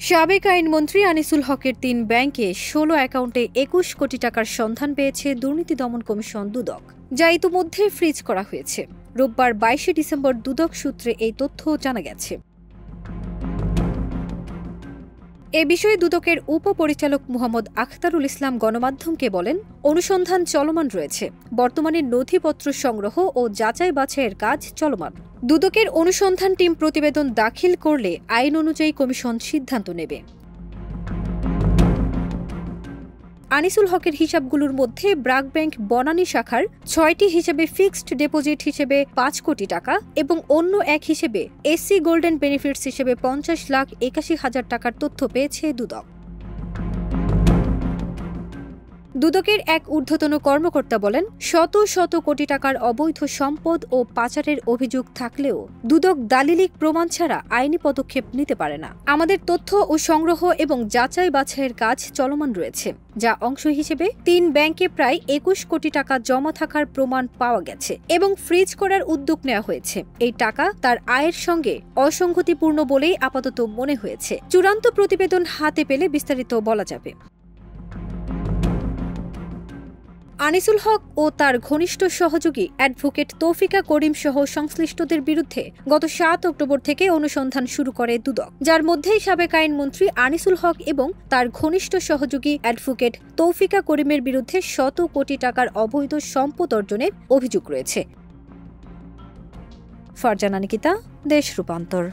সাবেক আইনমন্ত্রী আনিসুল হকের ৩ ব্যাংকে ১৬ অ্যাকাউন্টে ২১ কোটি টাকার সন্ধান পেয়েছে দুর্নীতি দমন কমিশন দুদক, যা ইতিমধ্যে ফ্রিজ করা হয়েছে। রোববার ২২ ডিসেম্বর দুদক সূত্রে এই তথ্য জানা গেছে। এ বিষয়ে দুদকের উপপরিচালক মোহাম্মদ আখতারুল ইসলাম গণমাধ্যমকে বলেন, অনুসন্ধান চলমান রয়েছে। বর্তমানে নথিপত্র সংগ্রহ ও যাচাই বাছাইয়ের কাজ চলমান। দুদকের অনুসন্ধান টিম প্রতিবেদন দাখিল করলে আইন অনুযায়ী কমিশন সিদ্ধান্ত নেবে। আনিসুল হকের হিসাবগুলোর মধ্যে ব্র্যাক ব্যাংক বনানী শাখার ৬টি হিসেবে ফিক্সড ডিপোজিট হিসেবে ৫ কোটি টাকা এবং অন্য এক হিসেবে এসসি গোল্ডেন বেনিফিটস হিসেবে ৫০,৮১,০০০ টাকার তথ্য পেয়েছে দুদক। দুদকের এক ঊর্ধ্বতন কর্মকর্তা বলেন, শত শত কোটি টাকার অবৈধ সম্পদ ও পাচারের অভিযোগ থাকলেও দুদক দালিলিক প্রমাণ ছাড়া আইনি পদক্ষেপ নিতে পারে না। আমাদের তথ্য ও সংগ্রহ এবং যাচাই বাছাইয়ের কাজ চলমান রয়েছে, যা অংশ হিসেবে ৩ ব্যাংকে প্রায় ২১ কোটি টাকা জমা থাকার প্রমাণ পাওয়া গেছে এবং ফ্রিজ করার উদ্যোগ নেওয়া হয়েছে। এই টাকা তার আয়ের সঙ্গে অসঙ্গতিপূর্ণ বলেই আপাতত মনে হয়েছে। চূড়ান্ত প্রতিবেদন হাতে পেলে বিস্তারিত বলা যাবে। আনিসুল হক ও তার ঘনিষ্ঠ সহযোগী অ্যাডভোকেট তৌফিকা করিম সহ সংশ্লিষ্টদের বিরুদ্ধে গত ৭ অক্টোবর থেকে অনুসন্ধান শুরু করে দুদক, যার মধ্যেই সাবেক আইনমন্ত্রী আনিসুল হক এবং তার ঘনিষ্ঠ সহযোগী অ্যাডভোকেট তৌফিকা করিমের বিরুদ্ধে শত কোটি টাকার অবৈধ সম্পদ অর্জনের অভিযোগ রয়েছে। ফারজানা নিকিতা, দেশ রূপান্তর।